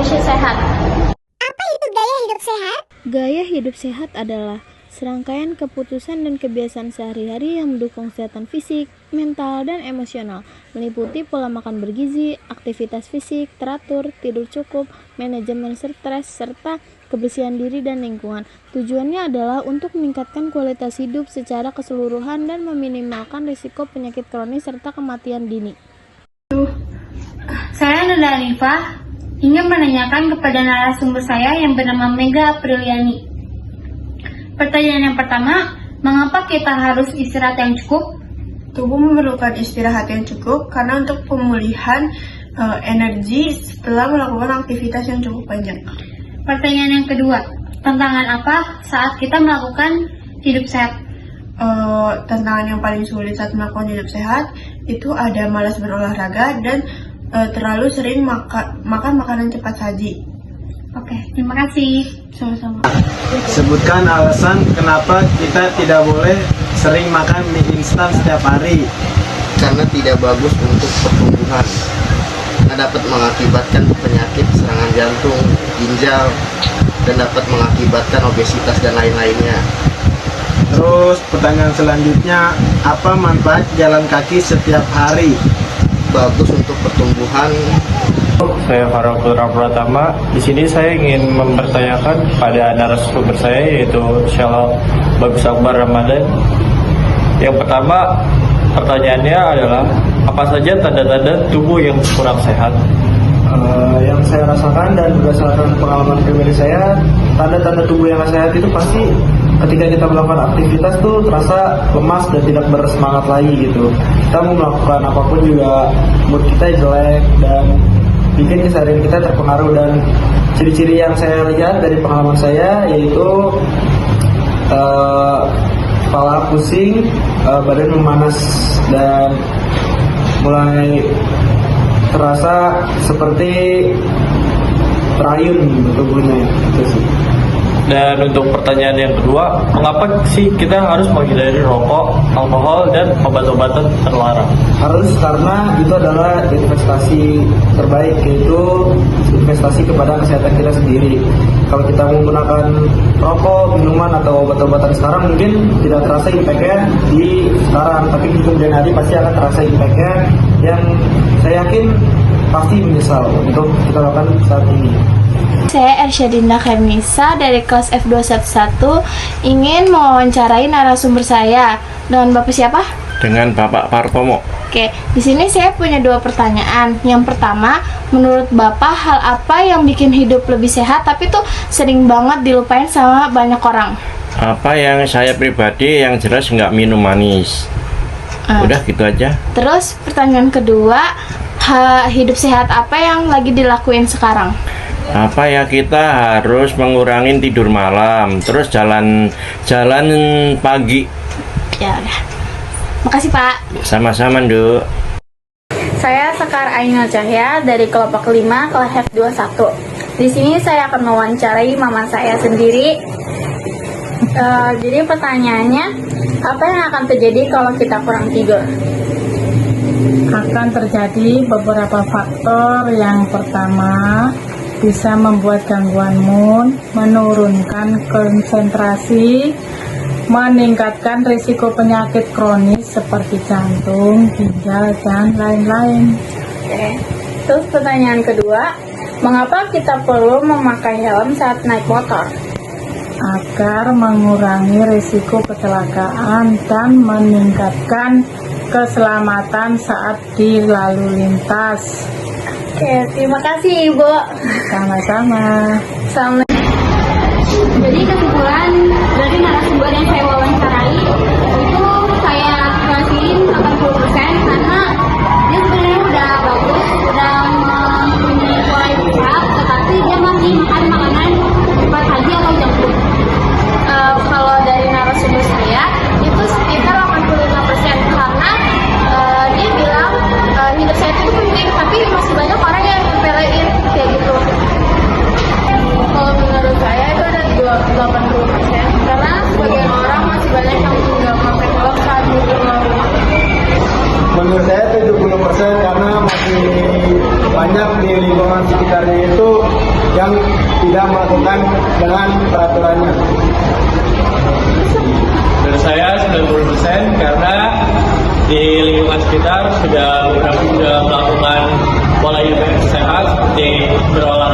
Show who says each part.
Speaker 1: Indonesia sehat.
Speaker 2: Apa itu gaya hidup sehat?
Speaker 3: Gaya hidup sehat adalah serangkaian keputusan dan kebiasaan sehari-hari yang mendukung kesehatan fisik, mental, dan emosional, meliputi pola makan bergizi, aktivitas fisik teratur, tidur cukup, manajemen stres, serta kebersihan diri dan lingkungan. Tujuannya adalah untuk meningkatkan kualitas hidup secara keseluruhan dan meminimalkan risiko penyakit kronis serta kematian dini.
Speaker 1: Saya Nanda Alifah ingin menanyakan kepada narasumber saya yang bernama Mega Apriliani. Pertanyaan yang pertama, mengapa kita harus istirahat yang cukup?
Speaker 4: Tubuh memerlukan istirahat yang cukup karena untuk pemulihan energi setelah melakukan aktivitas yang cukup banyak.
Speaker 1: Pertanyaan yang kedua, tantangan apa saat kita melakukan hidup sehat?
Speaker 4: Tantangan yang paling sulit saat melakukan hidup sehat itu ada malas berolahraga dan terlalu sering makan makanan cepat saji.
Speaker 1: Oke, terima kasih.
Speaker 4: Sama-sama.
Speaker 5: Sebutkan alasan kenapa kita tidak boleh sering makan mie instan setiap hari.
Speaker 6: Karena tidak bagus untuk pertumbuhan. Dapat mengakibatkan penyakit serangan jantung, ginjal, dan dapat mengakibatkan obesitas dan lain-lainnya.
Speaker 5: Terus pertanyaan selanjutnya, apa manfaat jalan kaki setiap hari?
Speaker 6: Bagus untuk pertumbuhan.
Speaker 7: Saya Farah Putra Pratama. Di sini saya ingin mempertanyakan pada narasumber saya yaitu Shalal Bagus Akbar Ramadan. Yang pertama, pertanyaannya adalah apa saja tanda-tanda tubuh yang kurang sehat?
Speaker 8: Yang saya rasakan dan berdasarkan pengalaman pribadi saya, tanda-tanda tubuh yang sehat itu pasti ketika kita melakukan aktivitas tuh terasa lemas dan tidak bersemangat lagi gitu. Kita mau melakukan apapun juga mood kita jelek dan bikin keseharian kita terpengaruh. Dan ciri-ciri yang saya lihat dari pengalaman saya yaitu kepala pusing, badan memanas dan mulai terasa seperti terayun tubuhnya gitu sih.
Speaker 7: Dan untuk pertanyaan yang kedua, mengapa sih kita harus menghindari rokok, alkohol, dan obat-obatan terlarang?
Speaker 8: Harus, karena itu adalah investasi terbaik, yaitu investasi kepada kesehatan kita sendiri. Kalau kita menggunakan rokok, minuman, atau obat-obatan sekarang mungkin tidak terasa impact-nya di sekarang, tapi di kemudian hari pasti akan terasa impact-nya yang saya yakin pasti menyesal untuk kita lakukan saat ini.
Speaker 3: Saya Ersyadinda Khairnisa dari kelas F211 ingin mewawancarai narasumber saya. Dengan Bapak siapa?
Speaker 7: Dengan Bapak Partomo.
Speaker 3: Oke, di sini saya punya dua pertanyaan. Yang pertama, menurut Bapak hal apa yang bikin hidup lebih sehat tapi tuh sering banget dilupain sama banyak orang?
Speaker 7: Apa yang saya pribadi yang jelas nggak minum manis. Udah gitu aja.
Speaker 3: Terus pertanyaan kedua, hidup sehat apa yang lagi dilakuin sekarang?
Speaker 7: Apa ya, kita harus mengurangi tidur malam, terus jalan pagi.
Speaker 3: Ya udah. Makasih Pak.
Speaker 7: Sama-sama, Nduk.
Speaker 1: Saya Sekar Ainul Cahya dari kelompok 5 kelas F21. Di sini saya akan mewawancarai mama saya sendiri. Jadi pertanyaannya, apa yang akan terjadi kalau kita kurang tidur?
Speaker 9: Akan terjadi beberapa faktor. Yang pertama, bisa membuat gangguan mood, menurunkan konsentrasi, meningkatkan risiko penyakit kronis seperti jantung, ginjal, dan lain-lain.
Speaker 1: Oke. Terus pertanyaan kedua, mengapa kita perlu memakai helm saat naik motor?
Speaker 9: Agar mengurangi risiko kecelakaan dan meningkatkan keselamatan saat di lalu lintas.
Speaker 1: Oke, terima kasih Ibu.
Speaker 9: Sama-sama.
Speaker 1: Jadi kesimpulan dari narasumber yang saya wawancarai itu saya kasihin 80% karena dia sebenarnya udah bagus, udah mempunyai pola hidup sehat, tetapi dia masih makan makanan cepat saji atau junk food. Kalau dari narasumber saya itu sekitar 85% karena dia bilang hidup sehat itu penting, tapi masih banyak orang yang nyepelein kayak gitu. Kalau menurut saya itu ada 80% karena sebagian orang masih banyak yang nggak pakai helm saat di rumah.
Speaker 5: Menurut saya melakukan dengan peraturannya.
Speaker 7: Dari saya 90% karena di lingkungan sekitar sudah melakukan pola hidup yang sehat seperti berolahraga